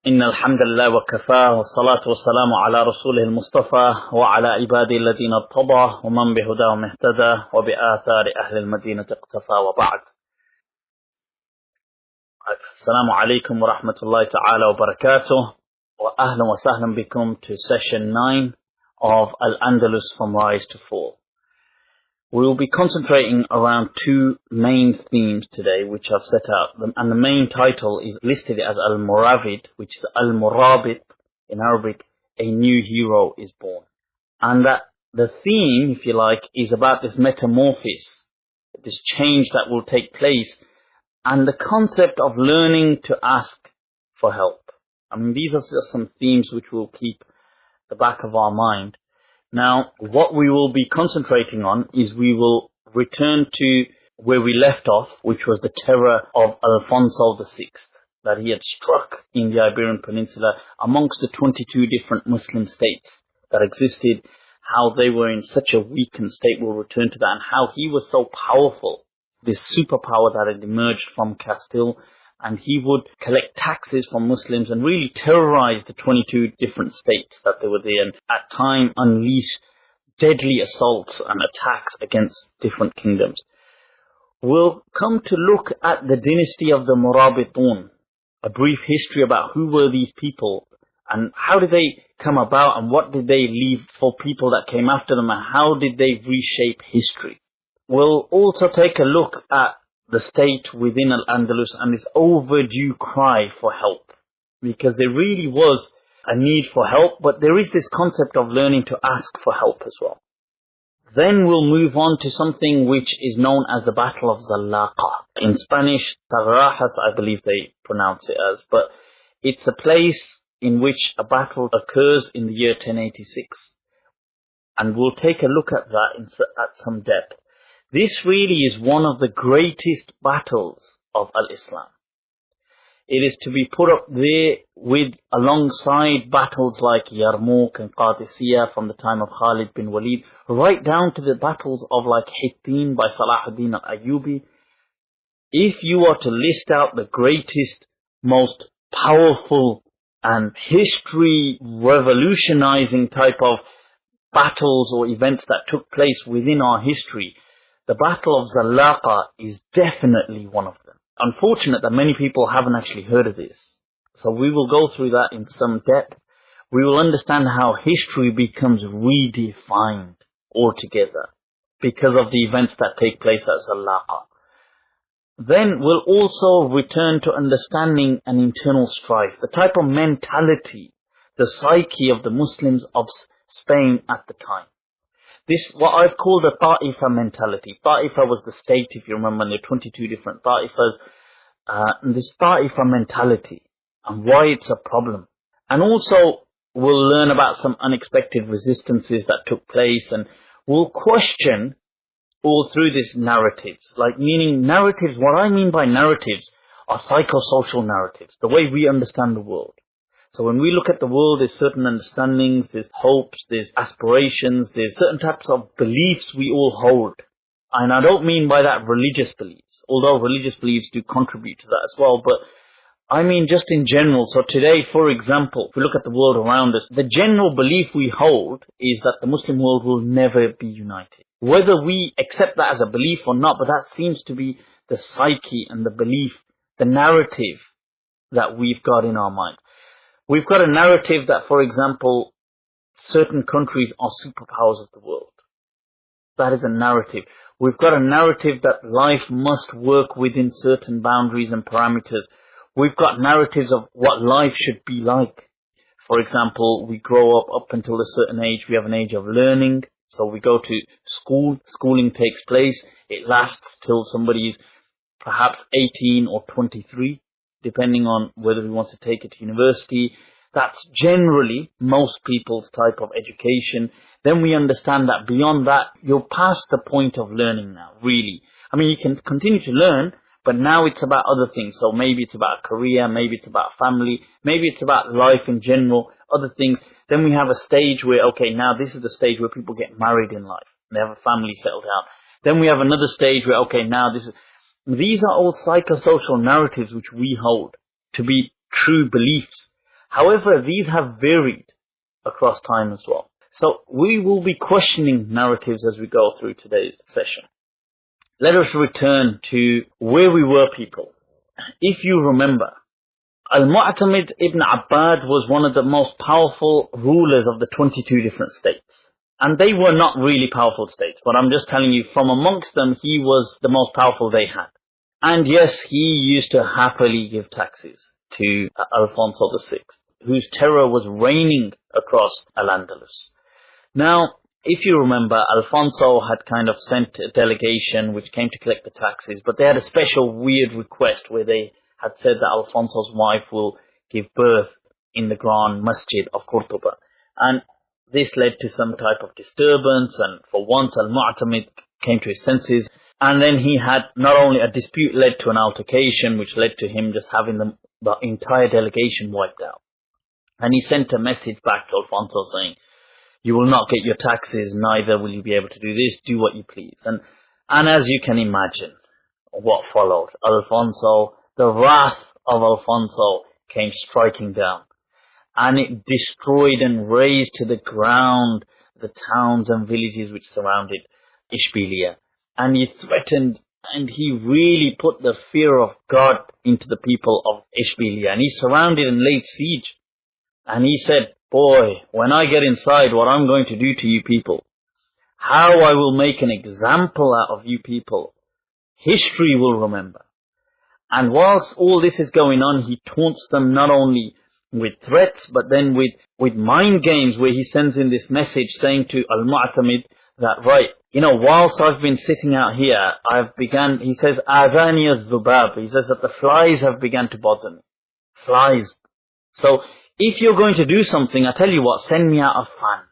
إن الحمد لله وكفاه والصلاة والسلام على رسوله المصطفى وعلى عباده الذين ارتضى ومن بهداهم اهتدى وبآثار أهل المدينة اقتفى وبعد. السلام عليكم ورحمة الله تعالى وبركاته وأهلا وسهلا بكم to session 9 of Al-Andalus from Rise to Fall. We will be concentrating around two main themes today, which I've set out. And the main title is listed as Al-Moravid, which is Al-Murābiṭūn in Arabic, a new hero is born. And that the theme, if you like, is about this metamorphosis, this change that will take place, and the concept of learning to ask for help. I mean, these are just some themes which will keep the back of our mind. Now, what we will be concentrating on is we will return to where we left off, which was the terror of Alfonso VI, that he had struck in the Iberian Peninsula amongst the 22 different Muslim states that existed, how they were in such a weakened state. We'll return to that, and how he was so powerful, this superpower that had emerged from Castile, and he would collect taxes from Muslims and really terrorize the 22 different states that they were there, and at times unleash deadly assaults and attacks against different kingdoms. We'll come to look at the dynasty of the Murābiṭūn, a brief history about who were these people and how did they come about and what did they leave for people that came after them and how did they reshape history. We'll also take a look at the state within Al-Andalus and this overdue cry for help, because there really was a need for help, but there is this concept of learning to ask for help as well. Then we'll move on to something which is known as the Battle of Zallaqa. In Spanish, Sagrajas, I believe they pronounce it as, but it's a place in which a battle occurs in the year 1086. And we'll take a look at that at some depth. This really is one of the greatest battles of Al-Islam. It is to be put up there with alongside battles like Yarmouk and Qadisiyah from the time of Khalid bin Walid, right down to the battles of like Hittin by Salahuddin al-Ayyubi. If you are to list out the greatest, most powerful and history revolutionizing type of battles or events that took place within our history, the Battle of Zallaqa is definitely one of them. Unfortunate that many people haven't actually heard of this. So we will go through that in some depth. We will understand how history becomes redefined altogether because of the events that take place at Zallaqa. Then we'll also return to understanding an internal strife, the type of mentality, the psyche of the Muslims of Spain at the time. This, what I've called a Ta'ifa mentality. Ta'ifa was the state, if you remember, and there are 22 different Ta'ifas. This Ta'ifa mentality and why it's a problem. And also, we'll learn about some unexpected resistances that took place, and we'll question all through this narratives. Like, meaning narratives, what I mean by narratives are psychosocial narratives, the way we understand the world. So when we look at the world, there's certain understandings, there's hopes, there's aspirations, there's certain types of beliefs we all hold. And I don't mean by that religious beliefs, although religious beliefs do contribute to that as well, but I mean just in general. So today, for example, if we look at the world around us, the general belief we hold is that the Muslim world will never be united. Whether we accept that as a belief or not, but that seems to be the psyche and the belief, the narrative that we've got in our minds. We've got a narrative that, for example, certain countries are superpowers of the world. That is a narrative. We've got a narrative that life must work within certain boundaries and parameters. We've got narratives of what life should be like. For example, we grow up until a certain age. We have an age of learning. So we go to school. Schooling takes place. It lasts till somebody's perhaps 18 or 23. Depending on whether he wants to take it to university. That's generally most people's type of education. Then we understand that beyond that, you're past the point of learning now, really. I mean, you can continue to learn, but now it's about other things. So maybe it's about career, maybe it's about family, maybe it's about life in general, other things. Then we have a stage where, okay, now this is the stage where people get married in life. They have a family settled down. Then we have another stage where, okay, now this is... These are all psychosocial narratives which we hold to be true beliefs. However, these have varied across time as well. So we will be questioning narratives as we go through today's session. Let us return to where we were, people. If you remember, Al-Mu'tamid ibn Abbad was one of the most powerful rulers of the 22 different states. And they were not really powerful states, but I'm just telling you, from amongst them, he was the most powerful they had. And yes, he used to happily give taxes to Alfonso VI, whose terror was reigning across Al-Andalus. Now, if you remember, Alfonso had kind of sent a delegation which came to collect the taxes, but they had a special weird request where they had said that Alfonso's wife will give birth in the Grand Masjid of Cordoba. And this led to some type of disturbance, and for once Al-Mu'tamid came to his senses. And then he had not only a dispute led to an altercation, which led to him just having the entire delegation wiped out. And he sent a message back to Alfonso saying, "You will not get your taxes, neither will you be able to do this, do what you please." And as you can imagine, what followed, the wrath of Alfonso came striking down. And it destroyed and razed to the ground the towns and villages which surrounded Ishbiliya. And he threatened, and he really put the fear of God into the people of Ishbiliya. And he surrounded and laid siege. And he said, "Boy, when I get inside, what I'm going to do to you people, how I will make an example out of you people, history will remember." And whilst all this is going on, he taunts them not only with threats, but then with mind games, where he sends in this message saying to Al-Mu'tamid that, right, whilst I've been sitting out here, he says, "Adani al-Dhubab," he says that the flies have begun to bother me. Flies. So, if you're going to do something, I tell you what, send me out a fan.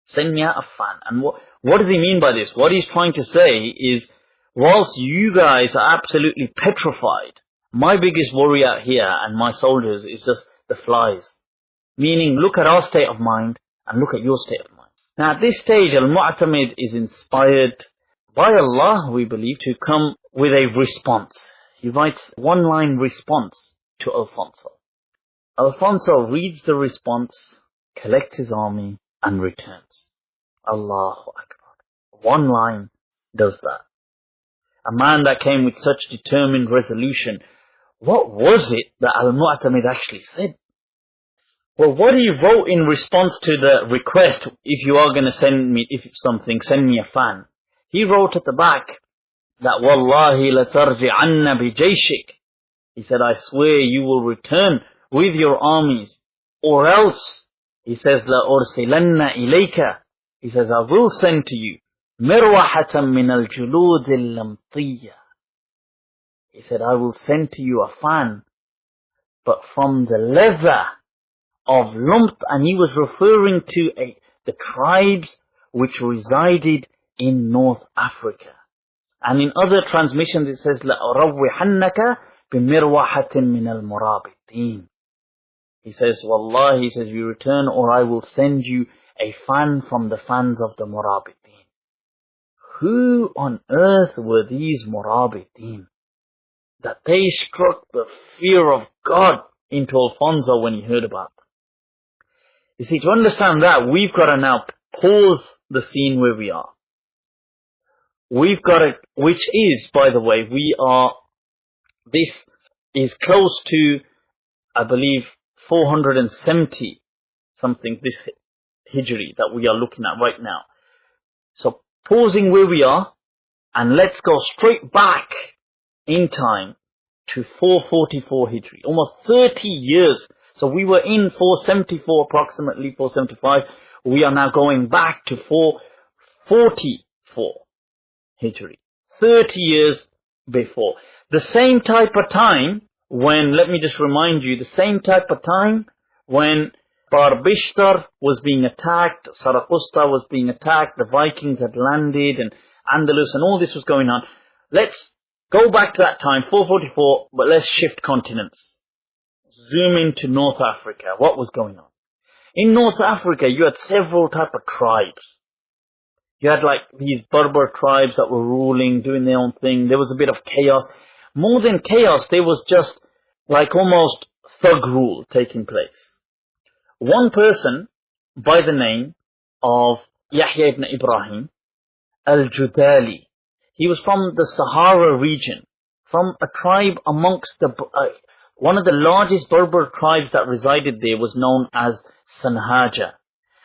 Send me out a fan. And what does he mean by this? What he's trying to say is, whilst you guys are absolutely petrified, my biggest worry out here and my soldiers is just the flies. Meaning, look at our state of mind and look at your state of mind. Now at this stage, Al-Mu'tamid is inspired by Allah, we believe, to come with a response. He writes one-line response to Alfonso. Alfonso reads the response, collects his army and returns. Allahu Akbar. One line does that. A man that came with such determined resolution. What was it that Al-Mu'tamid actually said? Well, what he wrote in response to the request, if you are going to send me something, send me a fan. He wrote at the back that, "Wallahi la tarji'anna bi jayshik." He said, "I swear you will return with your armies, or else," he says, "la ursilanna ilayka." He says, "I will send to you mirwahatan min al-julud al-lamtiyya." He said, "I will send to you a fan, but from the leather of Lumt," and he was referring to the tribes which resided in North Africa. And in other transmissions it says, لَأُرَوِّحَنَّكَ بِمِرْوَحَةٍ مِنَ الْمُرَابِطِينَ. He says, "Wallahi," he says, "you return, or I will send you a fan from the fans of the Murābiṭūn." Who on earth were these Murābiṭūn that they struck the fear of God into Alfonso when he heard about them? You see, to understand that, we've got to now pause the scene where we are. We've got to, which is, by the way, this is close to, I believe, 470 something, this Hijri that we are looking at right now. So, pausing where we are, and let's go straight back in time to 444 Hijri, almost 30 years. So we were in 474, approximately 475. We are now going back to 444 Hijri, 30 years before. The same type of time when, let me just remind you, the same type of time when Barbishtar was being attacked, Zaragoza was being attacked, the Vikings had landed, and Andalus, and all this was going on. Let's go back to that time, 444, but let's shift continents. Zoom into North Africa. What was going on? In North Africa, you had several type of tribes. You had like these Berber tribes that were ruling, doing their own thing. There was a bit of chaos. More than chaos, there was just like almost thug rule taking place. one person by the name of Yahya ibn Ibrahim al-Judali. He was from the Sahara region, from a tribe amongst the one of the largest Berber tribes that resided there was known as Sanhaja.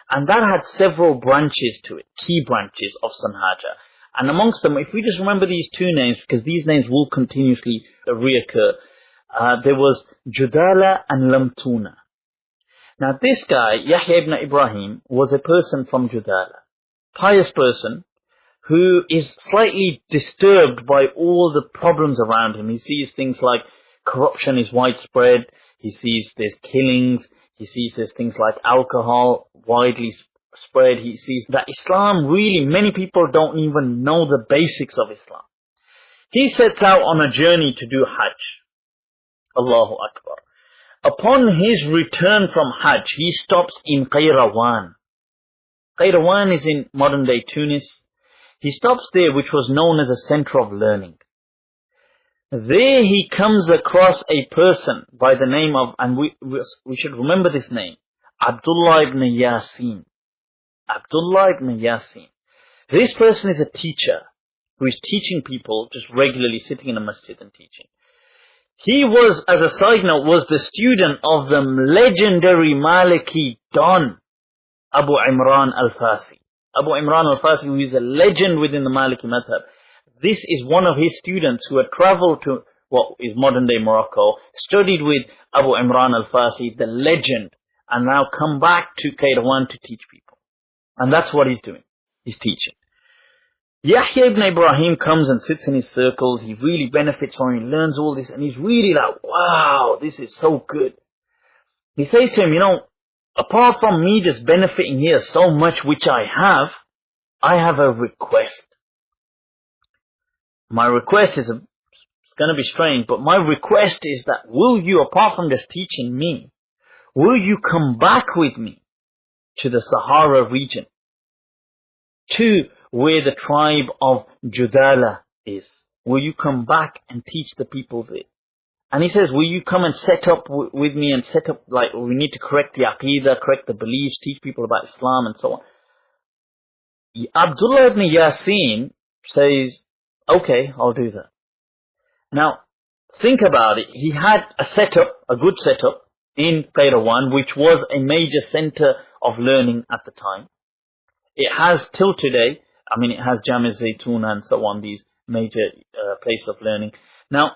And that had several branches to it, key branches of Sanhaja. And amongst them, if we just remember these two names, because these names will continuously reoccur, there was Judala and Lamtuna. Now this guy, Yahya ibn Ibrahim, was a person from Judala, pious person, who is slightly disturbed by all the problems around him. He sees things like corruption is widespread, he sees there's killings, he sees there's things like alcohol widely spread, he sees that Islam really, many people don't even know the basics of Islam. He sets out on a journey to do Hajj. Allahu Akbar. Upon his return from Hajj, he stops in Qayrawan. Qayrawan is in modern day Tunis. He stops there, which was known as a center of learning. There he comes across a person by the name of, and we should remember this name, Abdullah ibn Yasin. Abdullah ibn Yasin. This person is a teacher who is teaching people, just regularly sitting in a masjid and teaching. He was, as a side note, was the student of the legendary Maliki Don, Abu Imran al-Fasi. Abu Imran al-Fasi, who is a legend within the Maliki madhab. This is one of his students who had traveled to what is modern day Morocco, studied with Abu Imran al-Fasi, the legend, and now come back to Qayrawan to teach people. And that's what he's doing. He's teaching. Yahya ibn Ibrahim comes and sits in his circles. He really benefits from it. He learns all this. And he's really like, wow, this is so good. He says to him, apart from me just benefiting here so much, which I have a request. My request is, it's going to be strange, but my request is that will you, apart from just teaching me, will you come back with me to the Sahara region, to where the tribe of Judala is? Will you come back and teach the people there? And he says, will you come and set up with me and set up, like, we need to correct the Aqidah, correct the beliefs, teach people about Islam and so on. Abdullah ibn Yasin says, okay, I'll do that. Now, think about it. He had a setup, a good setup in Qayrawan, which was a major center of learning at the time. It has till today, it has Jami' Zaytun and so on, these major places of learning. Now,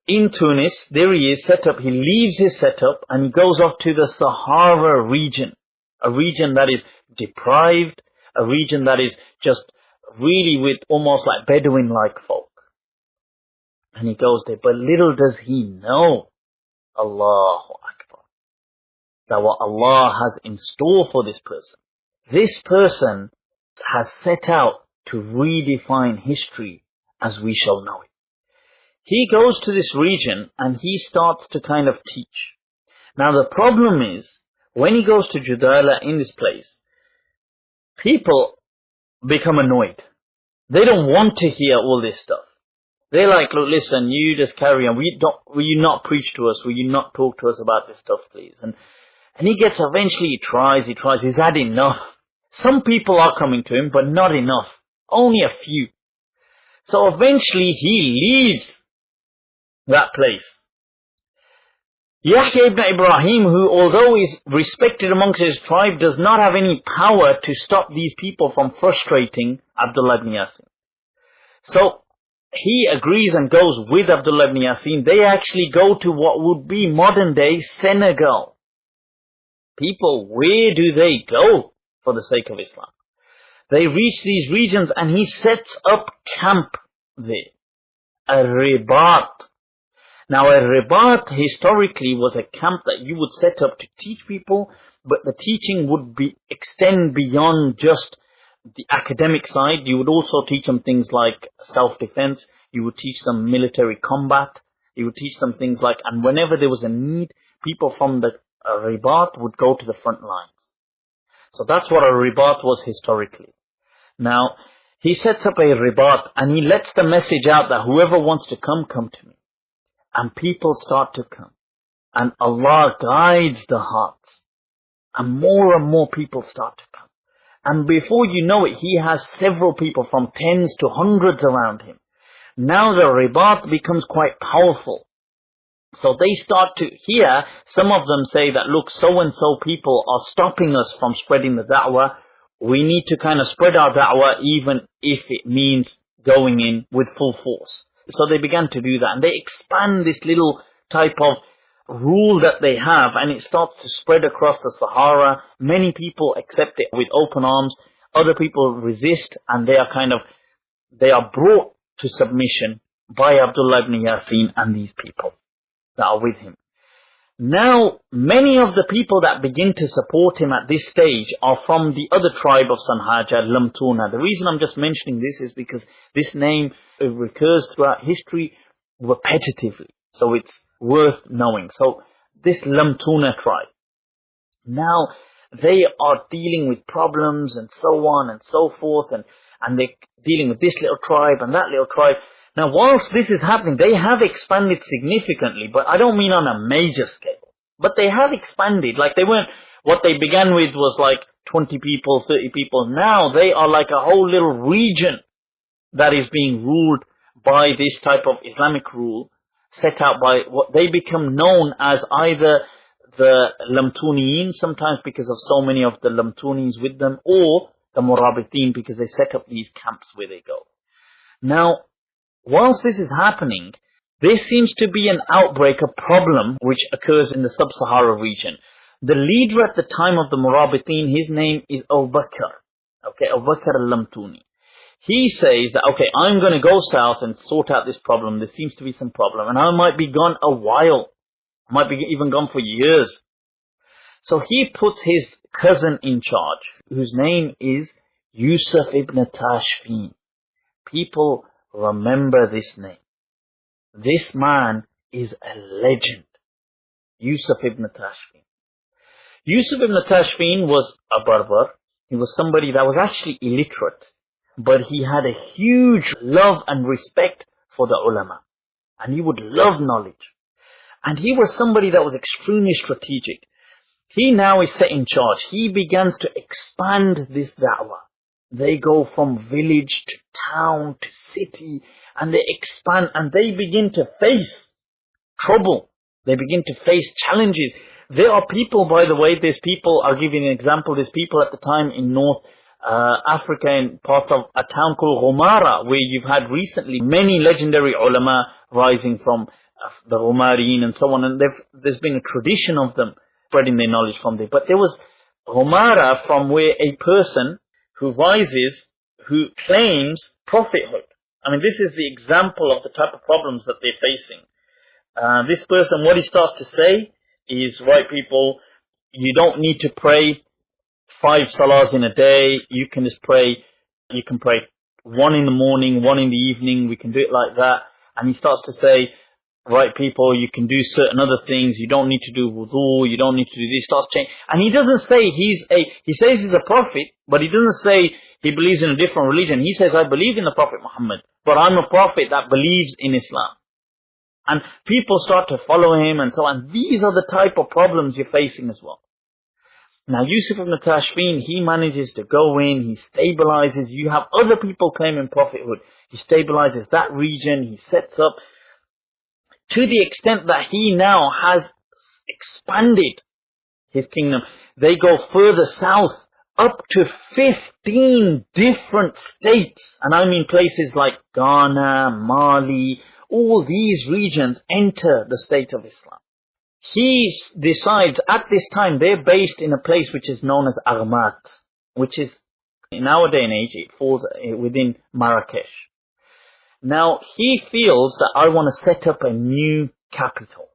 in Tunis, there he is set up. He leaves his setup and he goes off to the Sahara region, a region that is deprived, a region that is just really with almost like Bedouin-like folk. And he goes there, but little does he know, Allahu Akbar, that what Allah has in store for this person. This person has set out to redefine history as we shall know it. He goes to this region and he starts to kind of teach. Now the problem is, when he goes to Judala in this place, people become annoyed. They don't want to hear all this stuff. They're like, look, listen, you just carry on. Will you not preach to us? Will you not talk to us about this stuff, please? And he gets, eventually he tries, he's had enough. Some people are coming to him, but not enough. Only a few. So eventually he leaves that place. Yahya ibn Ibrahim, who although is respected amongst his tribe, does not have any power to stop these people from frustrating Abdullah ibn Yasin. So he agrees and goes with Abdullah ibn Yasin. They actually go to what would be modern day Senegal. People, where do they go for the sake of Islam? They reach these regions and he sets up camp there. A ribat. Now a ribat historically was a camp that you would set up to teach people, but the teaching would extend beyond just the academic side. You would also teach them things like self-defense. You would teach them military combat. You would teach them things like, and whenever there was a need, people from the ribat would go to the front lines. So that's what a ribat was historically. Now, he sets up a ribat and he lets the message out that whoever wants to come to me. And people start to come. And Allah guides the hearts. and more people start to come. And before you know it, he has several people from tens to hundreds around him. Now the ribat becomes quite powerful. So they start to hear, some of them say that, look, so-and-so people are stopping us from spreading the da'wah. We need to kind of spread our da'wah even if it means going in with full force. So they began to do that, and they expand this little type of rule that they have, and it starts to spread across the Sahara. Many people accept it with open arms. Other people resist, and they are brought to submission by Abdullah ibn Yasin and these people that are with him. Now, many of the people that begin to support him at this stage are from the other tribe of Sanhaja, Lamtuna. The reason I'm just mentioning this is because this name recurs throughout history repetitively. So it's worth knowing. So this Lamtuna tribe. Now, they are dealing with problems and so on and so forth, and they're dealing with this little tribe and that little tribe. Now, whilst this is happening, they have expanded significantly, but I don't mean on a major scale. But they have expanded. Like, they weren't, what they began with was like 20 people, 30 people. Now they are like a whole little region that is being ruled by this type of Islamic rule set out by what they become known as either the Lamtuniyin, sometimes because of so many of the Lamtunis with them, or the Murābiṭīn, because they set up these camps where they go. Now, whilst this is happening, there seems to be an outbreak, a problem which occurs in the sub-Sahara region. The leader at the time of the Murābiṭīn, his name is Abu Bakr. Okay, Abu Bakr al-Lamtuni. He says that, okay, I'm going to go south and sort out this problem. There seems to be some problem, and I might be gone a while. I might be even gone for years. So he puts his cousin in charge, whose name is Yusuf ibn Tashfin. People remember this name. This man is a legend. Yusuf ibn Tashfin. Yusuf ibn Tashfin was a Berber. He was somebody that was actually illiterate, but he had a huge love and respect for the ulama. And he would love knowledge. And he was somebody that was extremely strategic. He now is set in charge. He begins to expand this da'wah. They go from village to town to city, and they expand, and they begin to face trouble. They begin to face challenges. There are people, by the way, I'll give you an example, there's people at the time in North Africa, in parts of a town called Ghumara, where you've had recently many legendary ulama rising from the Ghumariyin and so on, and there's been a tradition of them spreading their knowledge from there. But there was Ghumara, from where a person who rises, who claims prophethood. I mean, this is the example of the type of problems that they're facing. This person, what he starts to say is, right people, you don't need to pray 5 salahs in a day. You can just pray, you can pray 1 in the morning, 1 in the evening. We can do it like that. And he starts to say, right people, you can do certain other things. You don't need to do wudu. You don't need to do this. He starts changing. And he doesn't say he says he's a prophet, but he doesn't say he believes in a different religion. He says, I believe in the Prophet Muhammad, but I'm a prophet that believes in Islam. And people start to follow him and so on. These are the type of problems you're facing as well. Now, Yusuf ibn Tashfin, he manages to go in, he stabilizes. You have other people claiming prophethood. He stabilizes that region, he sets up, to the extent that he now has expanded his kingdom. They go further south, up to 15 different states. And I mean places like Ghana, Mali, all these regions enter the state of Islam. He decides, at this time, they're based in a place which is known as Armat, which is, in our day and age, it falls within Marrakesh. Now, he feels that I want to set up a new capital.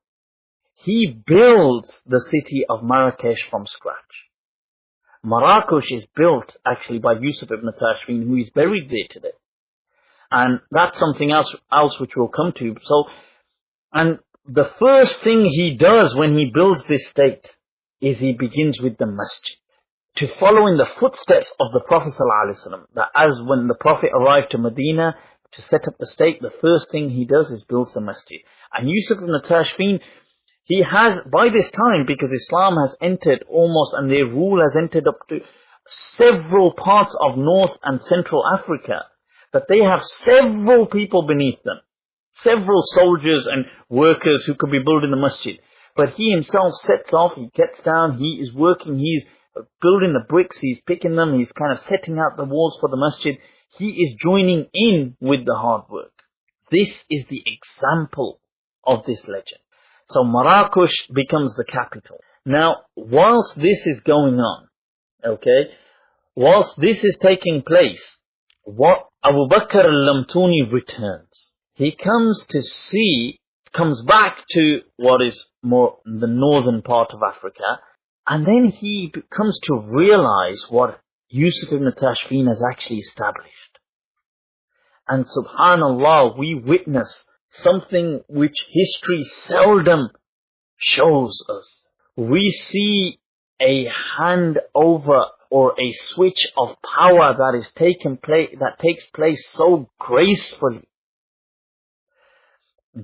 He builds the city of Marrakesh from scratch. Marrakesh is built, actually, by Yusuf ibn Tashfin, who is buried there today. And that's something else which we'll come to. So, and the first thing he does when he builds this state is he begins with the masjid, to follow in the footsteps of the Prophet ﷺ. That as when the Prophet arrived to Medina to set up the state, the first thing he does is builds the masjid. And Yusuf ibn Tashfin, He has, by this time, because Islam has entered almost, and their rule has entered up to several parts of North and Central Africa, that they have several people beneath them. Several soldiers and workers who could be building the masjid. But he himself sets off, he gets down, he is working, he's building the bricks, he's picking them, he's kind of setting out the walls for the masjid. He is joining in with the hard work. This is the example of this legend. So Marrakesh becomes the capital. Now, whilst this is going on, okay, whilst this is taking place, what Abu Bakr al-Lamtuni returns. He comes back to what is more the northern part of Africa, and then he comes to realize what Yusuf ibn Tashfin has actually established. And subhanallah, we witness something which history seldom shows us. We see a handover or a switch of power that takes place so gracefully.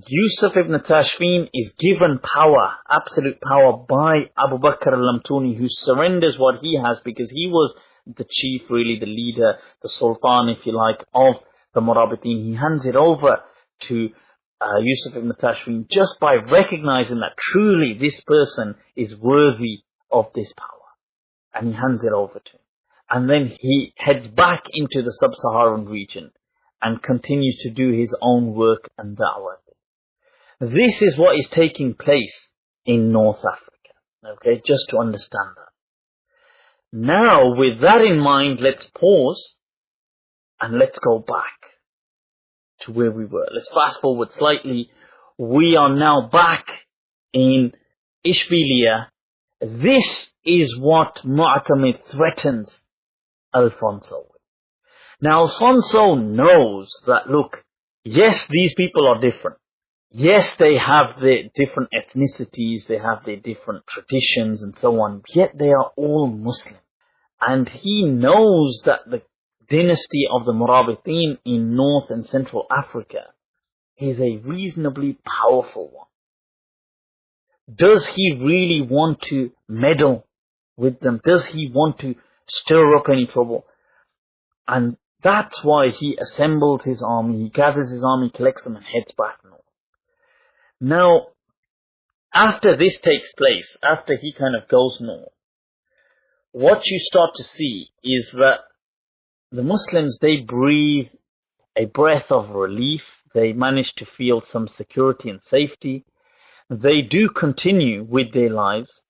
Yusuf ibn Tashfin is given power, absolute power, by Abu Bakr al-Lamtuni, who surrenders what he has, because he was the chief, really the leader, the sultan, if you like, of the Murābiṭūn. He hands it over to Yusuf ibn Tashfin just by recognizing that truly this person is worthy of this power. And he hands it over to him. And then he heads back into the sub-Saharan region and continues to do his own work and da'wah. This is what is taking place in North Africa. Okay, just to understand that. Now, with that in mind, let's pause and let's go back to where we were. Let's fast forward slightly. We are now back in Ishbiliya. This is what Mu'tamid threatens Alfonso with. Now, Alfonso knows that, look, yes, these people are different. Yes, they have their different ethnicities, they have their different traditions and so on, yet they are all Muslim. And he knows that the dynasty of the Murābiṭūn in North and Central Africa is a reasonably powerful one. Does he really want to meddle with them? Does he want to stir up any trouble? And that's why he assembles his army, he gathers his army, collects them and heads back north. Now, after this takes place, after he kind of goes north, what you start to see is that the Muslims, they breathe a breath of relief. They manage to feel some security and safety. They do continue with their lives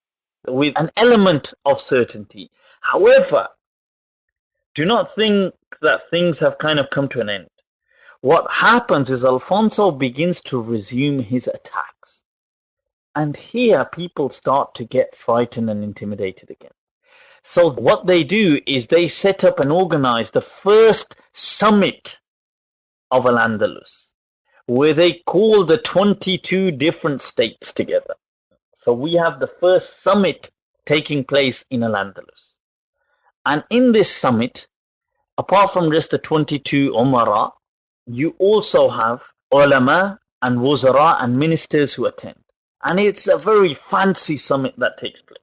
with an element of certainty. However, do not think that things have kind of come to an end. What happens is Alfonso begins to resume his attacks. And here people start to get frightened and intimidated again. So what they do is they set up and organize the first summit of Al-Andalus, where they call the 22 different states together. So we have the first summit taking place in Al-Andalus. And in this summit, apart from just the 22 Umara, you also have ulama and wuzara and ministers who attend. And it's a very fancy summit that takes place.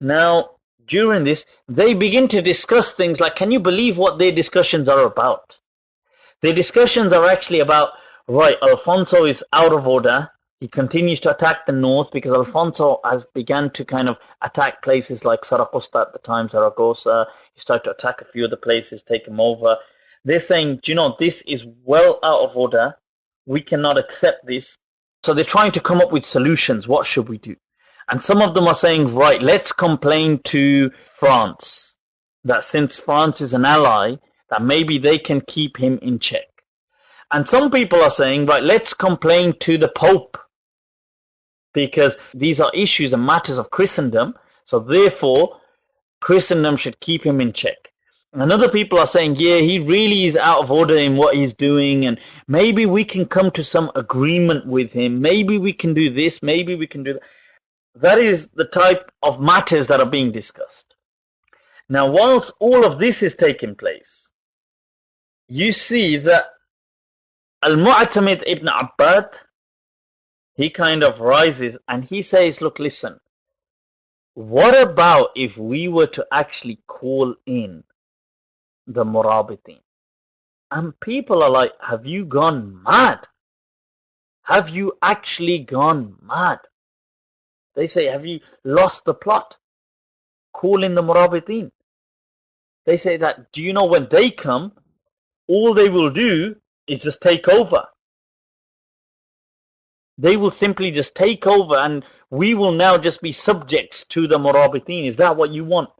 Now, during this, they begin to discuss things like, can you believe what their discussions are about? Their discussions are actually about, right, Alfonso is out of order. He continues to attack the north because Alfonso has begun to kind of attack places like Zaragoza at the time, Zaragoza. He started to attack a few of the places, take them over. They're saying, do you know, this is well out of order. We cannot accept this. So they're trying to come up with solutions. What should we do? And some of them are saying, right, let's complain to France. That since France is an ally, that maybe they can keep him in check. And some people are saying, right, let's complain to the Pope. Because these are issues and matters of Christendom. So therefore, Christendom should keep him in check. And other people are saying, yeah, he really is out of order in what he's doing, and maybe we can come to some agreement with him. Maybe we can do this, maybe we can do that. That is the type of matters that are being discussed. Now, whilst all of this is taking place, you see that Al-Mu'tamid ibn Abbad, he kind of rises and he says, look, listen, what about if we were to actually call in the Murābiṭīn? And people are like, have you gone mad? Have you actually gone mad? They say, have you lost the plot? Call in the Murābiṭīn. They say that, do you know when they come, all they will do is just take over. They will simply just take over and we will now just be subjects to the Murābiṭīn. Is that what you want?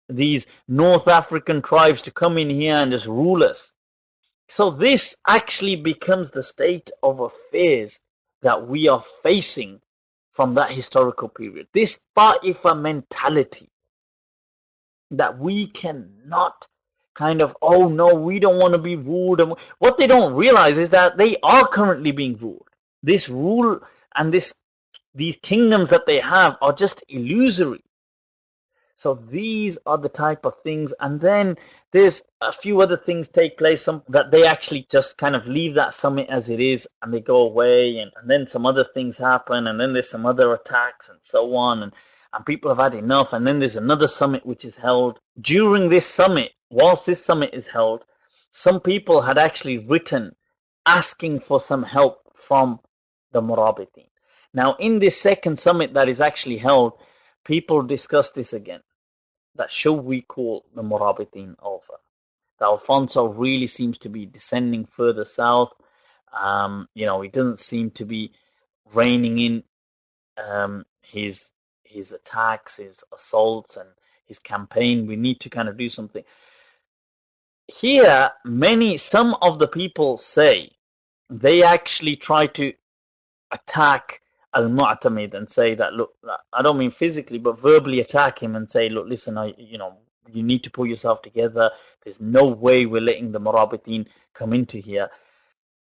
These North African tribes to come in here and just rule us. So this actually becomes the state of affairs that we are facing from that historical period. This Ta'ifa mentality that we cannot kind of, oh no, we don't want to be ruled. And what they don't realize is that they are currently being ruled. This rule and these kingdoms that they have are just illusory. So these are the type of things. And then there's a few other things take place, that they actually just kind of leave that summit as it is and they go away, and then some other things happen, and then there's some other attacks and so on, and people have had enough, and then there's another summit which is held. During this summit, whilst this summit is held, some people had actually written asking for some help from the Murābiṭīn. Now in this second summit that is actually held, people discuss this again, that should we call the Murābiṭīn over? That Alfonso really seems to be descending further south. He doesn't seem to be reining in his attacks, his assaults, and his campaign. We need to kind of do something. Here, some of the people say they actually try to attack Al-Mu'tamid and say that, look, I don't mean physically, but verbally attack him and say, look, listen, you need to pull yourself together. There's no way we're letting the Murābiṭīn come into here.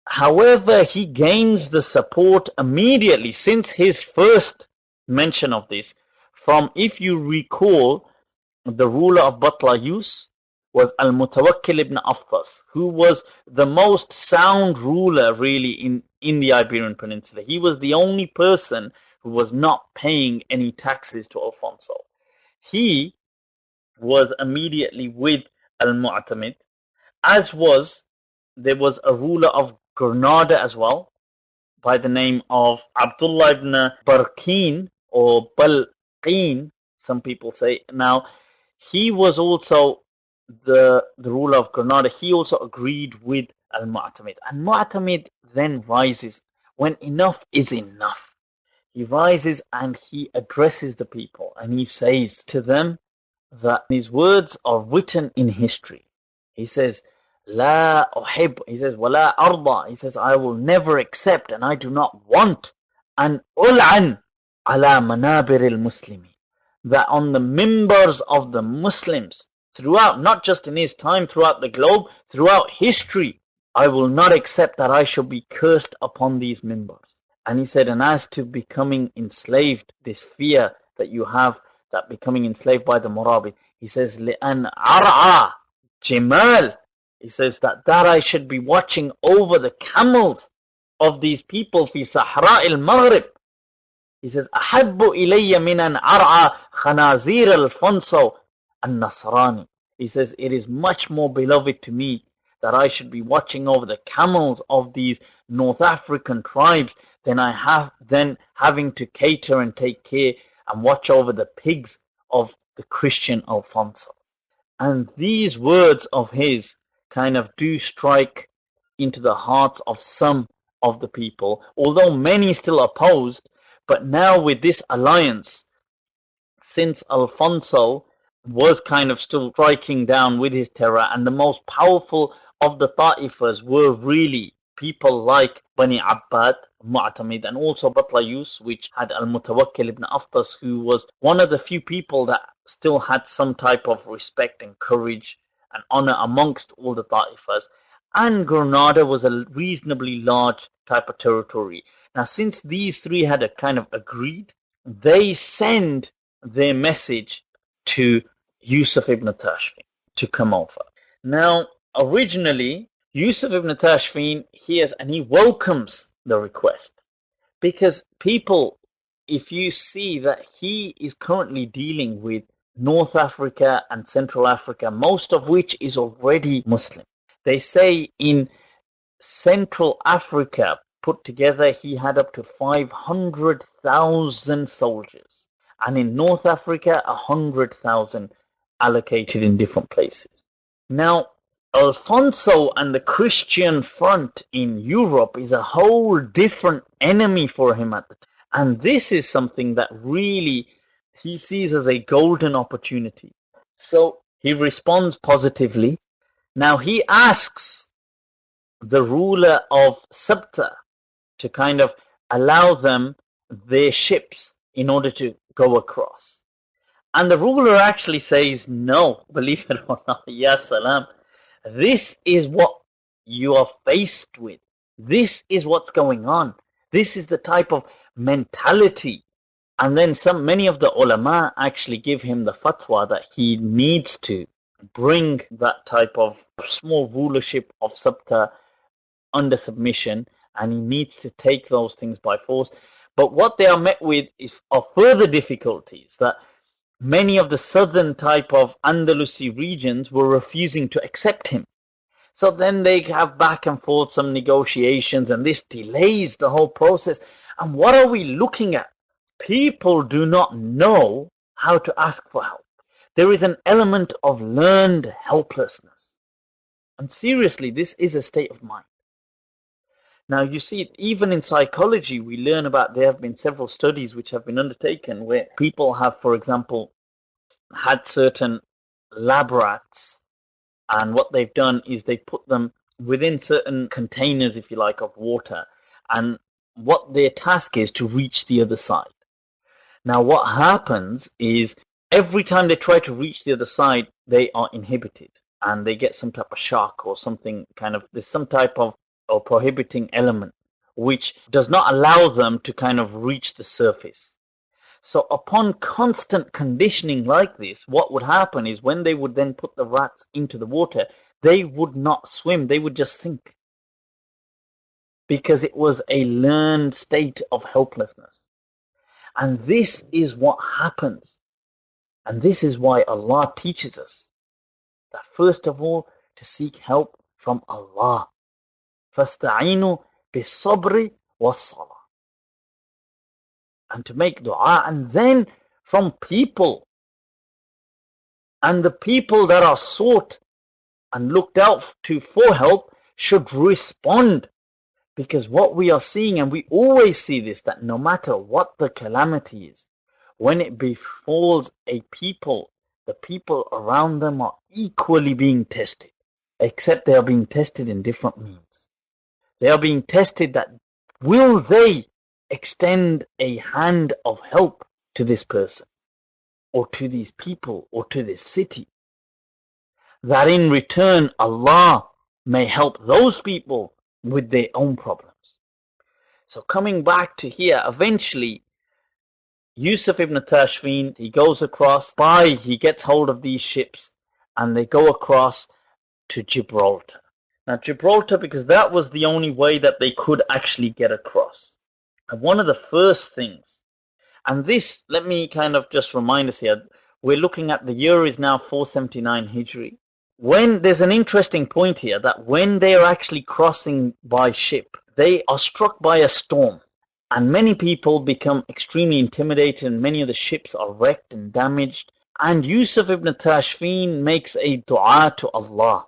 However, he gains the support immediately since his first mention of this from, if you recall, the ruler of Batlayus was Al-Mutawakkil ibn Aftas, who was the most sound ruler really in the Iberian Peninsula. He was the only person who was not paying any taxes to Alfonso. He was immediately with Al-Mu'tamid, there was a ruler of Granada as well, by the name of Abdullah ibn Barqin or Balqin, some people say. Now, he was also the ruler of Granada. He also agreed with Al-Mu'tamid. And Mu'tamid then rises when enough is enough. He rises and he addresses the people and he says to them that his words are written in history. He says, La uhib, he says, wala arda, he says, I will never accept and I do not want an ul'an ala manabir al-muslimi, that on the mimbars of the Muslims throughout, not just in his time, throughout the globe, throughout history, I will not accept that I shall be cursed upon these mimbars. And he said, and as to becoming enslaved, this fear that you have, that becoming enslaved by the Murābiṭ, he says, لِأَنْ أَرْعَى جِمَالٍ, he says that I should be watching over the camels of these people في صحراء المغرب. He says, أَحَبُّ إِلَيَّ مِنْ أَنْ أَرْعَى خَنَازِيرَ الْفَنْصَوْ النَّصْرَانِ. He says, it is much more beloved to me that I should be watching over the camels of these North African tribes than having to cater and take care and watch over the pigs of the Christian Alfonso. And these words of his kind of do strike into the hearts of some of the people, although many still opposed. But now with this alliance, since Alfonso was kind of still striking down with his terror, and the most powerful of the Ta'ifas were really people like Bani Abbad, Mu'tamid, and also Batlayus, which had Al-Mutawakkil ibn Aftas, who was one of the few people that still had some type of respect and courage and honor amongst all the Ta'ifas. And Granada was a reasonably large type of territory. Now, since these three had a kind of agreed, they send their message to Yusuf ibn Tashfin to come over. Now, originally, Yusuf ibn Tashfin hears and he welcomes the request. Because people, if you see that he is currently dealing with North Africa and Central Africa, most of which is already Muslim. They say in Central Africa, put together, he had up to 500,000 soldiers. And in North Africa, 100,000 allocated in different places. Now, Alfonso and the Christian front in Europe is a whole different enemy for him at the time. And this is something that really he sees as a golden opportunity. So he responds positively. Now he asks the ruler of Sabta to kind of allow them their ships in order to go across. And the ruler actually says, no, believe it or not, ya salam. This is what you are faced with. This is what's going on. This is the type of mentality. And then many of the ulama actually give him the fatwa that he needs to bring that type of small rulership of Sabta under submission, and he needs to take those things by force. But what they are met with are further difficulties, that many of the southern type of Andalusi regions were refusing to accept him. So then they have back and forth some negotiations, and this delays the whole process. And what are we looking at? People do not know how to ask for help. There is an element of learned helplessness. And seriously, this is a state of mind. Now, you see, even in psychology, we learn about, there have been several studies which have been undertaken where people have, for example, had certain lab rats, and what they've done is they've put them within certain containers, if you like, of water, and what their task is to reach the other side. Now, what happens is every time they try to reach the other side, they are inhibited, and they get some type of shock or something kind of, there's some type of or prohibiting element which does not allow them to kind of reach the surface. So upon constant conditioning like this, what would happen is when they would then put the rats into the water, they would not swim, they would just sink. Because it was a learned state of helplessness. And this is what happens. And this is why Allah teaches us that first of all, to seek help from Allah. فَاسْتَعِينُوا بِالصَّبْرِ وَالصَّلَاةِ. And to make dua, and then from people. And the people that are sought and looked out to for help should respond. Because what we are seeing, and we always see this, that no matter what the calamity is, when it befalls a people, the people around them are equally being tested, except they are being tested in different means. They are being tested that will they extend a hand of help to this person, or to these people, or to this city, that in return Allah may help those people with their own problems. So coming back to here, eventually Yusuf ibn Tashfin, he goes across, he gets hold of these ships, and they go across to Gibraltar. Now Gibraltar, because that was the only way that they could actually get across. And one of the first things, and this, let me kind of just remind us here, we're looking at the year is now 479 Hijri. When there's an interesting point here, that when they are actually crossing by ship, they are struck by a storm. And many people become extremely intimidated, and many of the ships are wrecked and damaged. And Yusuf ibn Tashfin makes a dua to Allah.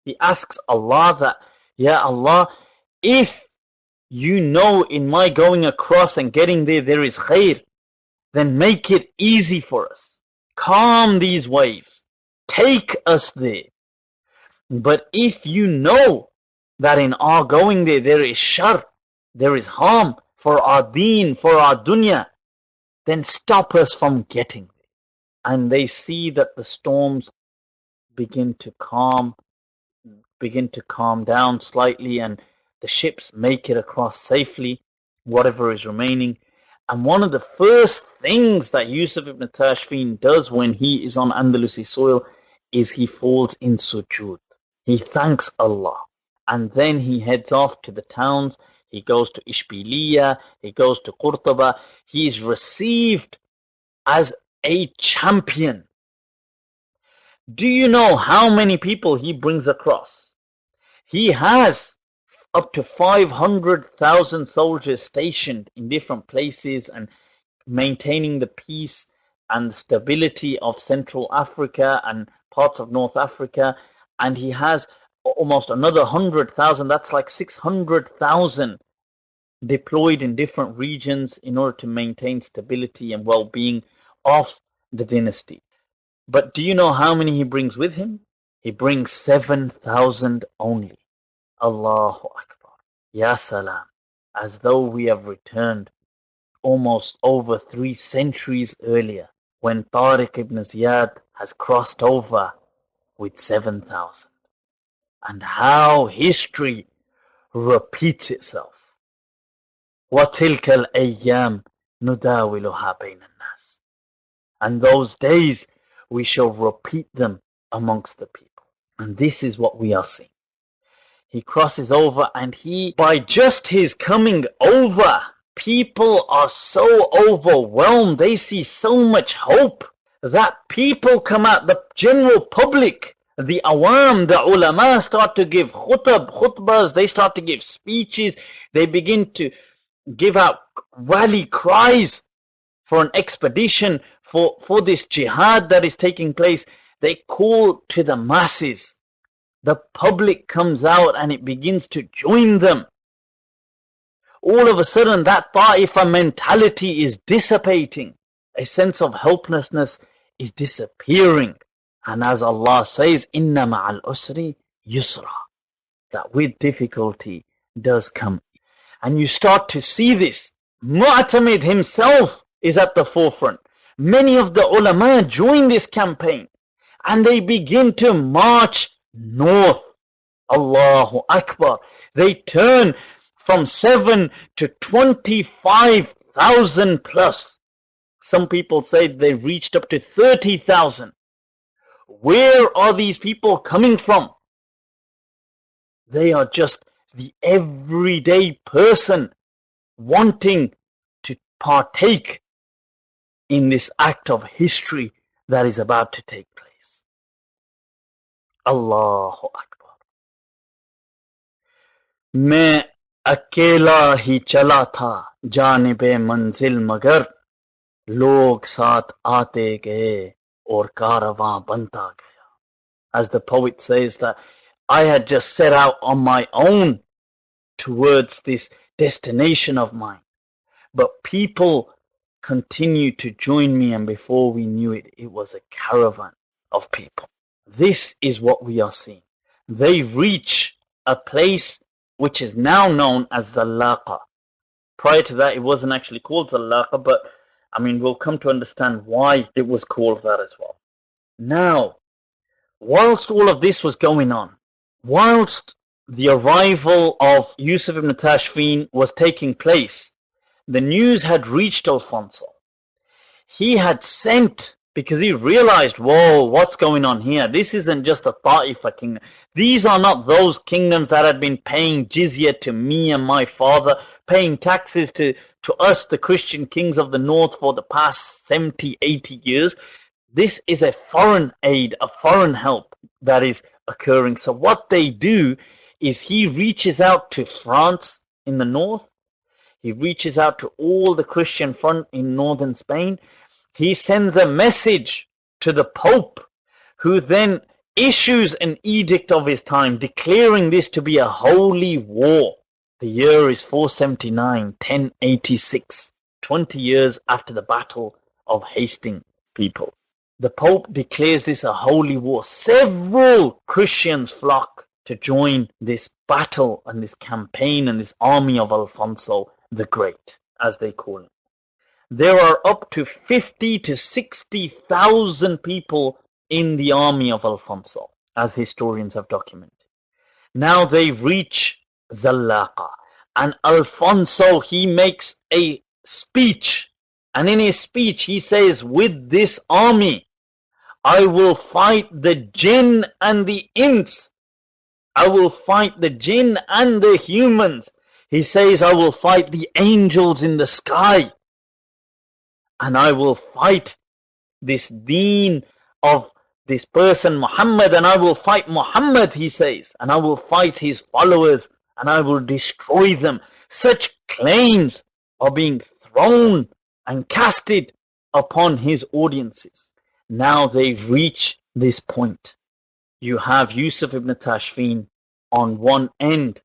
He asks Allah that, Ya Allah, if you know in my going across and getting there is khair, then make it easy for us. Calm these waves. Take us there. But if you know that in our going there is shar, there is harm for our deen, for our dunya, then stop us from getting there. And they see that the storms begin to calm down slightly, and the ships make it across safely, whatever is remaining. And one of the first things that Yusuf ibn Tashfin does when he is on Andalusi soil is he falls in sujood. He thanks Allah. And then he heads off to the towns. he goes to Ishbiliya, he goes to Qurtuba. He is received as a champion. Do you know how many people he brings across? He has up to 500,000 soldiers stationed in different places and maintaining the peace and stability of Central Africa and parts of North Africa. And he has almost another 100,000, that's like 600,000 deployed in different regions in order to maintain stability and well-being of the dynasty. But do you know how many he brings with him? He brings 7,000 only. Allahu Akbar. Ya salam. As though we have returned almost over 3 centuries earlier, when Tariq ibn Ziyad has crossed over with 7,000. And how history repeats itself. وَتِلْكَ الْأَيَّامِ نُدَاوِلُهَا بَيْنَ النَّاسِ. And those days we shall repeat them amongst the people. And this is what we are seeing. He crosses over, and by just his coming over, people are so overwhelmed. They see so much hope that people come out, the general public, the awam, the ulama start to give khutbahs, they start to give speeches, they begin to give out rally cries for an expedition, for this jihad that is taking place. They call to the masses. The public comes out and it begins to join them. All of a sudden that ta'ifa mentality is dissipating. A sense of helplessness is disappearing. And as Allah says, Inna ma'al usri yusra. That with difficulty does come. And you start to see this. Mu'tamid himself is at the forefront. Many of the ulama join this campaign. And they begin to march north. Allahu Akbar. They turn from 7 to 25,000 plus. Some people say they reached up to 30,000. Where are these people coming from? They are just the everyday person wanting to partake in this act of history that is about to take place. Allahu Akbar. मैं अकेला ही चला था जानिबे मंजिल मगर लोग साथ आते गए और कारवां बनता गया. As the poet says, that I had just set out on my own towards this destination of mine, but people continued to join me, and before we knew it, it was a caravan of people. This is what we are seeing. They reach a place which is now known as Zallaqa. Prior to that, it wasn't actually called Zallaqa, but we'll come to understand why it was called that as well. Now, whilst all of this was going on, whilst the arrival of Yusuf ibn Tashfin was taking place, the news had reached Alfonso. He had sent, because he realized, whoa, what's going on here? This isn't just a Ta'ifa kingdom. These are not those kingdoms that had been paying jizya to me and my father, paying taxes to us, the Christian kings of the north, for the past 70, 80 years. This is a foreign aid, a foreign help that is occurring. So what they do is he reaches out to France in the north. He reaches out to all the Christian front in northern Spain. He sends a message to the Pope, who then issues an edict of his time, declaring this to be a holy war. The year is 479, 1086, 20 years after the Battle of Hastings, people. The Pope declares this a holy war. Several Christians flock to join this battle and this campaign and this army of Alfonso the Great, as they call him. There are up to 50 to 60,000 people in the army of Alfonso, as historians have documented. Now they reach Zallaqa, and Alfonso, he makes a speech, and in his speech he says, with this army I will fight the jinn and the ins. I will fight the jinn and the humans. He says, I will fight the angels in the sky, and I will fight this deen of this person Muhammad, and I will fight Muhammad, he says, and I will fight his followers, and I will destroy them. Such claims are being thrown and casted upon his audiences. Now they've reached this point. You have Yusuf ibn Tashfin on one end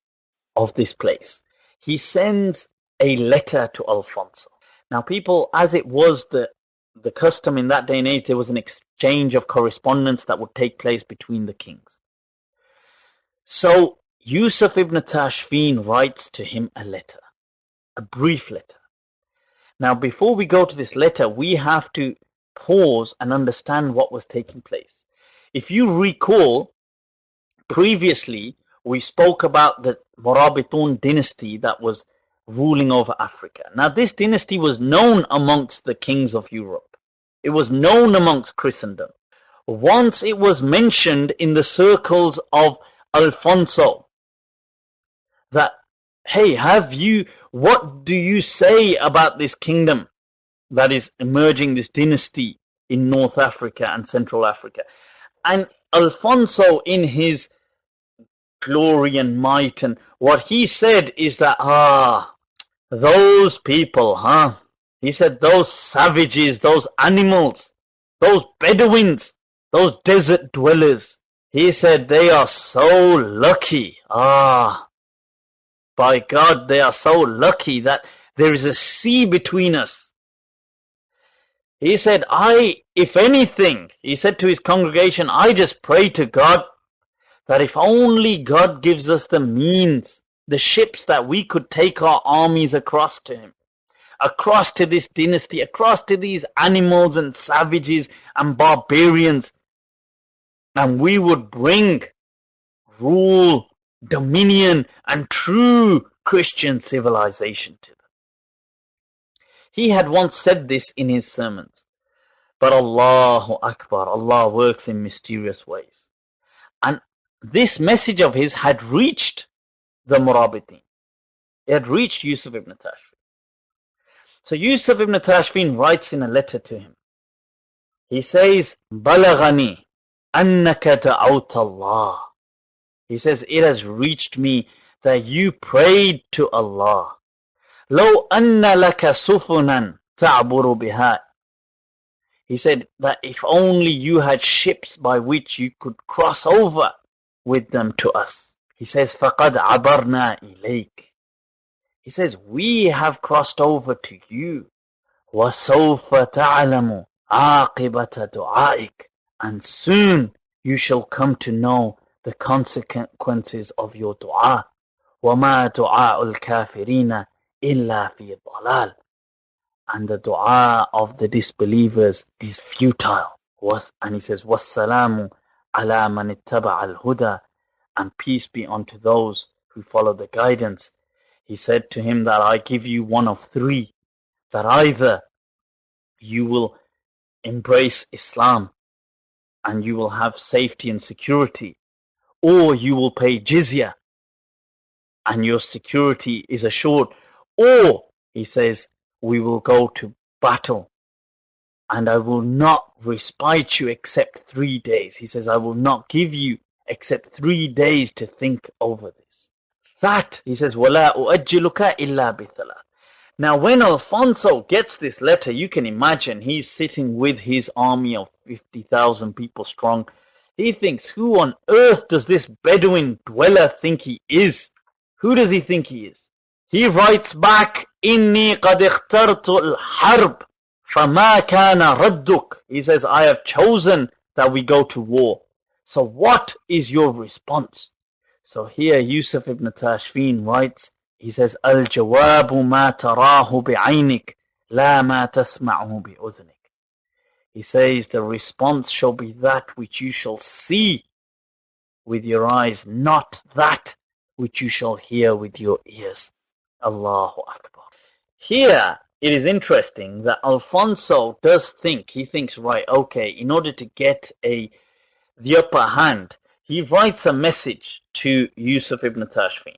of this place. He sends a letter to Alfonso. Now people, as it was the custom in that day and age, there was an exchange of correspondence that would take place between the kings. So Yusuf ibn Tashfin writes to him a letter, a brief letter. Now before we go to this letter, we have to pause and understand what was taking place. If you recall, previously we spoke about the Murābiṭūn dynasty that was ruling over Africa. Now this dynasty was known amongst the kings of Europe. It was known amongst Christendom. Once it was mentioned in the circles of Alfonso that, hey, what do you say about this kingdom that is emerging, this dynasty in North Africa and Central Africa? And Alfonso, in his glory and might, and what he said is that, those people, he said, those savages, those animals, those Bedouins, those desert dwellers, he said, they are so lucky. By God, they are so lucky that there is a sea between us. He said, if anything, he said to his congregation, I just pray to God that if only God gives us the means, the ships that we could take our armies across to him, across to this dynasty, across to these animals and savages and barbarians, and we would bring rule, dominion, and true Christian civilization to them. He had once said this in his sermons, but Allahu Akbar, Allah works in mysterious ways. And this message of his had reached the Murābiṭīn. It had reached Yusuf ibn Tashfin. So Yusuf ibn Tashfin writes in a letter to him. He says, بَلَغَنِي أَنَّكَ دَعَوْتَ اللَّهِ. He says, it has reached me that you prayed to Allah. لَوْ أَنَّ لَكَ سُفُنًا تَعْبُرُ بِهَا. He said that if only you had ships by which you could cross over with them to us. He says, فَقَدْ عَبَرْنَا إِلَيْكَ. He says, we have crossed over to you. وَسَوْفَ تَعْلَمُ عَاقِبَةَ دُعَائِكَ. And soon you shall come to know the consequences of your dua. وَمَا دُعَاءُ الْكَافِرِينَ إِلَّا فِي ضَلَالٍ. And the dua of the disbelievers is futile. And he says, وَالسَّلَامُ عَلَى مَنِ اتَّبَعَ الْهُدَى. And peace be unto those who follow the guidance. He said to him that I give you one of three, that either you will embrace Islam and you will have safety and security, or you will pay jizya and your security is assured, or, he says, we will go to battle and I will not respite you except 3 days. He says, I will not give you except 3 days to think over this. That, he says, وَلَا أُؤَجِّلُكَ إِلَّا بِثَلَاثٍ. Now when Alfonso gets this letter, you can imagine he's sitting with his army of 50,000 people strong. He thinks, who on earth does this Bedouin dweller think he is? Who does he think he is? He writes back, إِنِّي قَدْ اخْتَرْتُ الْحَرْبِ فَمَا كَانَ رَدُّكَ. He says, I have chosen that we go to war. So what is your response? So here Yusuf ibn Tashfin writes, he says, الْجَوَابُ مَا تَرَاهُ بِعَيْنِكَ لَا مَا تَسْمَعُهُ بِأُذْنِكَ. He says, the response shall be that which you shall see with your eyes, not that which you shall hear with your ears. Allahu Akbar. Here, it is interesting that Alfonso does think, he thinks, right, okay, in order to get the upper hand, he writes a message to Yusuf ibn Tashfin.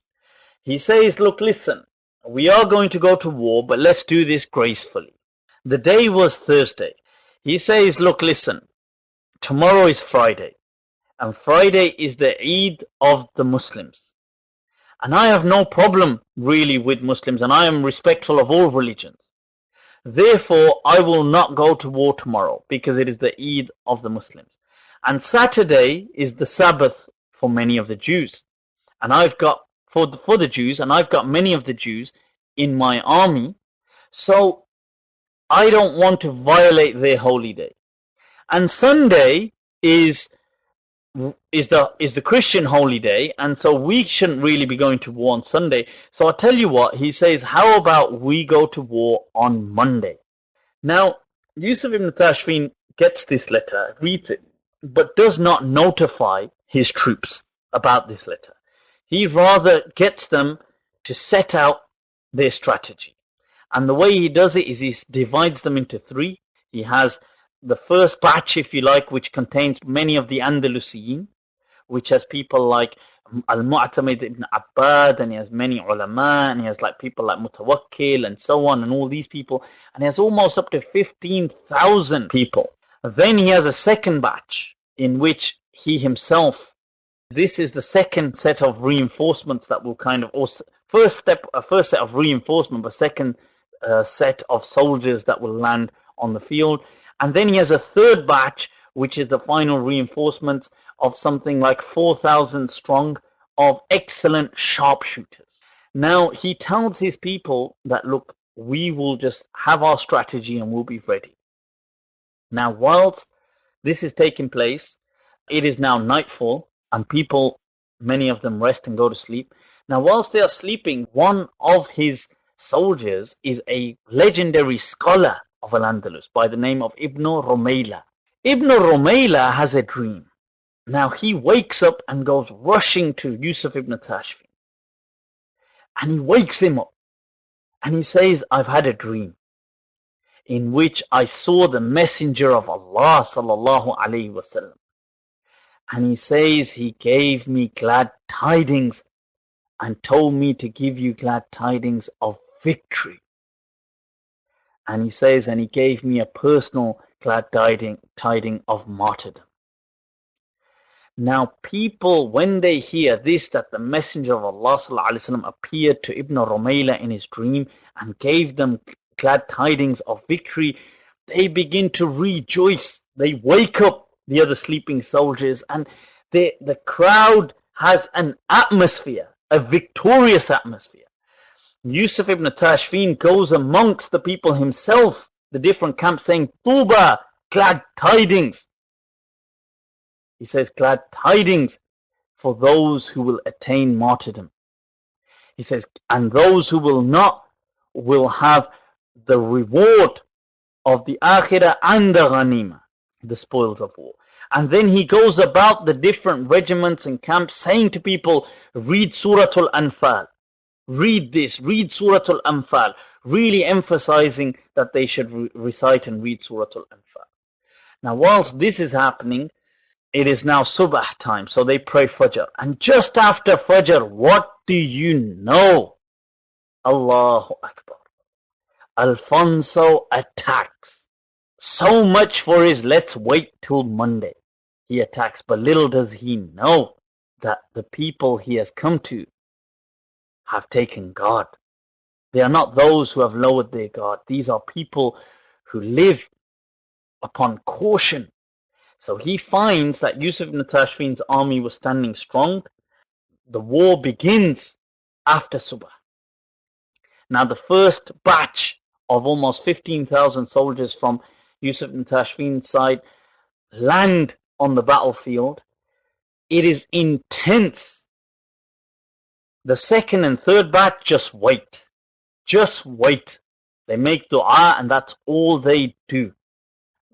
He says, look, listen, we are going to go to war, but let's do this gracefully. The day was Thursday. He says, look, listen, tomorrow is Friday, and Friday is the Eid of the Muslims. And I have no problem really with Muslims, and I am respectful of all religions. Therefore, I will not go to war tomorrow because it is the Eid of the Muslims. And Saturday is the Sabbath for many of the Jews. And I've got, for the Jews, and I've got many of the Jews in my army. So I don't want to violate their holy day. And Sunday is the Christian holy day, and so we shouldn't really be going to war on Sunday. So I'll tell you what, he says, how about we go to war on Monday? Now, Yusuf ibn Tashfin gets this letter, reads it, but does not notify his troops about this letter. He rather gets them to set out their strategy. And the way he does it is he divides them into three. He has the first batch, if you like, which contains many of the Andalusian, which has people like Al-Mu'tamid ibn Abbad, and he has many ulama, and he has like people like Mutawakkil and so on, and all these people, and he has almost up to 15,000 people. Then he has a second batch in which he himself, this is the second set of reinforcements that will kind of, or first set of reinforcement, but second set of soldiers that will land on the field. And then he has a third batch, which is the final reinforcements of something like 4,000 strong of excellent sharpshooters. Now, he tells his people that, look, we will just have our strategy and we'll be ready. Now, whilst this is taking place, it is now nightfall, and people, many of them rest and go to sleep. Now, whilst they are sleeping, one of his soldiers is a legendary scholar of Al-Andalus by the name of Ibn Rumayla. Ibn Rumayla has a dream. Now, he wakes up and goes rushing to Yusuf ibn Tashfin. And he wakes him up. And he says, I've had a dream in which I saw the messenger of Allah sallallahu alayhi wasallam. And he says, he gave me glad tidings and told me to give you glad tidings of victory. And he says, and he gave me a personal glad tiding of martyrdom. Now people, when they hear this, that the messenger of Allah sallallahu alaihi wasallam appeared to Ibn Rumayla in his dream and gave them glad tidings of victory, they begin to rejoice. They wake up the other sleeping soldiers, and the crowd has an atmosphere, a victorious atmosphere. Yusuf ibn Tashfin goes amongst the people himself, the different camps, saying, Tuba, glad tidings. He says, glad tidings for those who will attain martyrdom. He says, and those who will not will have the reward of the akhirah and the ghanima, the spoils of war. And then he goes about the different regiments and camps saying to people, read Suratul Anfal. Read this, read Suratul Anfal, really emphasizing that they should recite and read Suratul Anfal. Now, whilst this is happening, it is now Subah time, so they pray Fajr. And just after Fajr, what do you know? Allahu Akbar. Alfonso attacks. So much for his let's wait till Monday. He attacks, but little does he know that the people he has come to have taken God. They are not those who have lowered their God. These are people who live upon caution. So he finds that Yusuf ibn Tashfin's army was standing strong. The war begins after Subah. Now the first batch of almost 15,000 soldiers from Yusuf ibn Tashfin's side land on the battlefield. It is intense. The second and third batch just wait. Just wait. They make dua and that's all they do.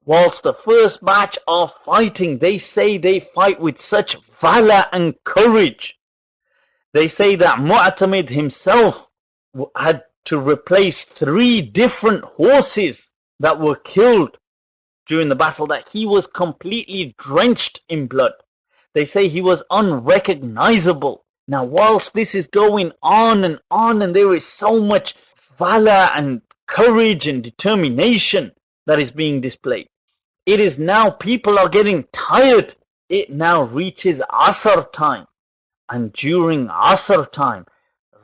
Whilst the first batch are fighting, they say they fight with such valor and courage. They say that Mu'tamid himself had to replace 3 different horses that were killed during the battle, that he was completely drenched in blood. They say he was unrecognizable. Now, whilst this is going on, and there is so much valor and courage and determination that is being displayed, it is now people are getting tired. It now reaches Asr time. And during Asr time,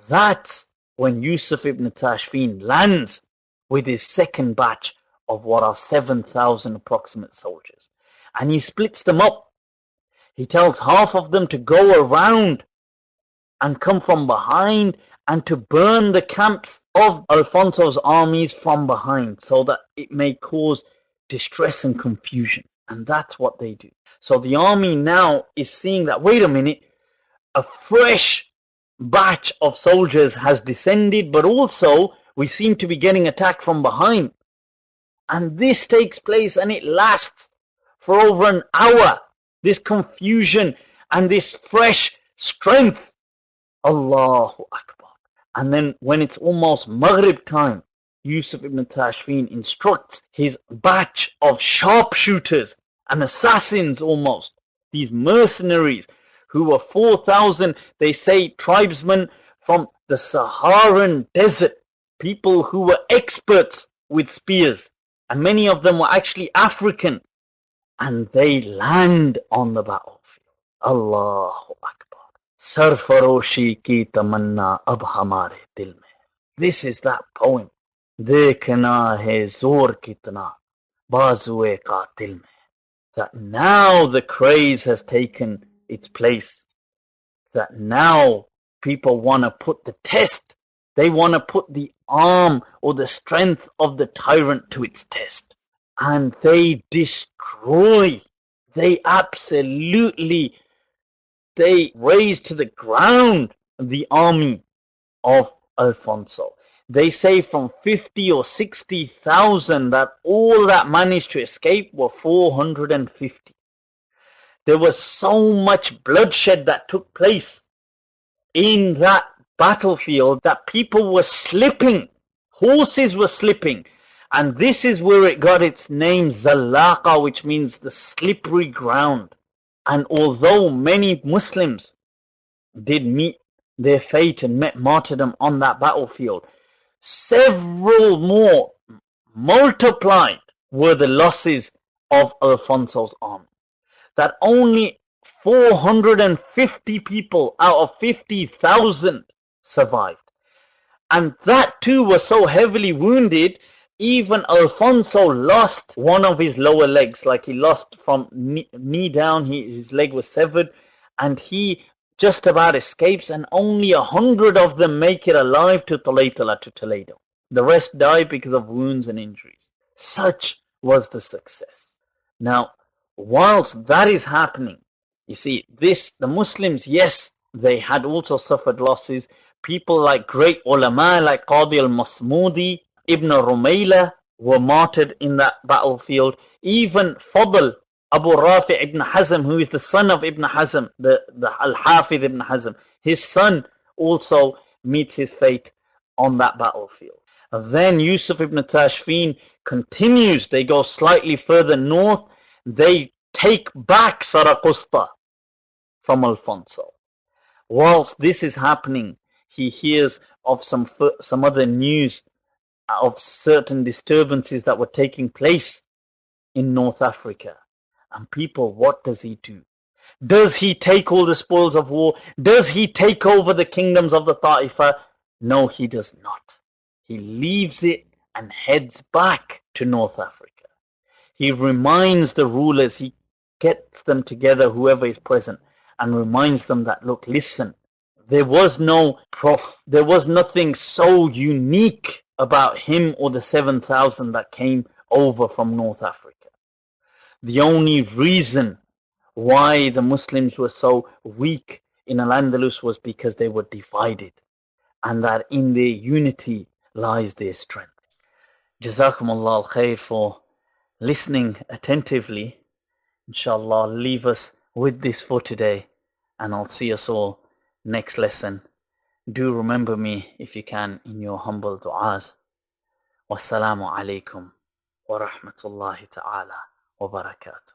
that's when Yusuf ibn Tashfin lands with his second batch of what are 7,000 approximate soldiers. And he splits them up. He tells half of them to go around and come from behind and to burn the camps of Alfonso's armies from behind so that it may cause distress and confusion. And that's what they do. So the army now is seeing that, wait a minute, a fresh batch of soldiers has descended, but also we seem to be getting attacked from behind. And this takes place and it lasts for over an hour. This confusion and this fresh strength. Allahu Akbar. And then when it's almost Maghrib time, Yusuf ibn Tashfin instructs his batch of sharpshooters and assassins almost, these mercenaries who were 4,000, they say, tribesmen from the Saharan desert, people who were experts with spears, and many of them were actually African, and they land on the battlefield. Allahu Akbar. Sarfaroshi ki tamanna ab hamare dil mein. This is that poem. Dekhna hai zor kitna bazue qatil mein. That now the craze has taken its place. That now people want to put the test. They want to put the arm or the strength of the tyrant to its test. And they destroy. They absolutely, they raise to the ground the army of Alfonso. They say from 50 or 60,000 that all that managed to escape were 450. There was so much bloodshed that took place in that battlefield that people were slipping. Horses were slipping. And this is where it got its name Zallaqa, which means the slippery ground. And although many Muslims did meet their fate and met martyrdom on that battlefield, several more multiplied were the losses of Alfonso's army. That only 450 people out of 50,000 survived. And that too was so heavily wounded, even Alfonso lost one of his lower legs, like he lost from knee down, his leg was severed, and he just about escapes, and only 100 of them make it alive to Toledo. The rest die because of wounds and injuries. Such was the success. Now, whilst that is happening, you see, the Muslims, yes, they had also suffered losses. People like great ulama like Qadi al-Masmudi, Ibn Rumayla were martyred in that battlefield. Even Fadl Abu Rafi ibn Hazm, who is the son of Ibn Hazm, the Al-Hafidh ibn Hazm, his son also meets his fate on that battlefield. Then Yusuf ibn Tashfin continues. They go slightly further north. They take back Saraqusta from Alfonso. Whilst this is happening, he hears of some other news of certain disturbances that were taking place in North Africa. And people, what does he do? Does he take all the spoils of war? Does he take over the kingdoms of the Ta'ifa? No, he does not. He leaves it and heads back to North Africa. He reminds the rulers, he gets them together, whoever is present, and reminds them that, look, listen, there was nothing so unique about him or the 7,000 that came over from North Africa. The only reason why the Muslims were so weak in Al-Andalus was because they were divided, and that in their unity lies their strength. Jazakumullah al-khair for listening attentively. Inshallah, I'll leave us with this for today, and I'll see us all next lesson. Do remember me, if you can, in your humble du'as. Wassalamu alaikum wa rahmatullahi ta'ala wa barakatuh.